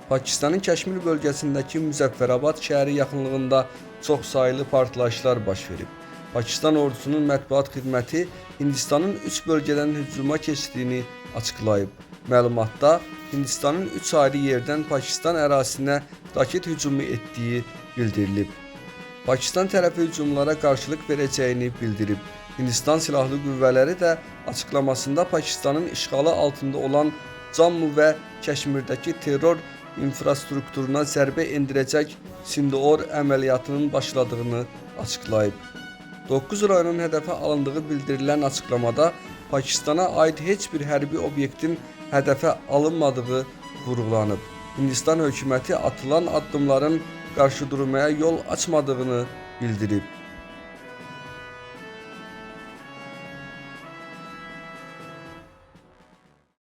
Pakistanın Kəşmir bölgəsindəki Müzəffərabad şəhəri yaxınlığında çoxsaylı partlayışlar baş verib. Pakistan ordusunun mətbuat xidməti Hindistanın 3 bölgədən hücuma keçdiyini açıqlayıb. Məlumatda Hindistanın 3 ayrı yerdən Pakistan ərazisinə raket hücumu etdiyi bildirilib. Pakistan tərəfi hücumlara qarşılıq verəcəyini bildirib. Hindistan silahlı qüvvələri də açıqlamasında Pakistanın işğalı altında olan Cammu və Kəşmirdəki terror infrastrukturuna zərbə endirəcək Sindoor əməliyyatının başladığını açıqlayıb. 9 rayonun hədəfə alındığı bildirilən açıqlamada Pakistana aid heç bir hərbi obyektin hədəfə alınmadığı vurğulanıb. Hindistan hökuməti atılan addımların qarşıdurmaya yol açmadığını bildirib.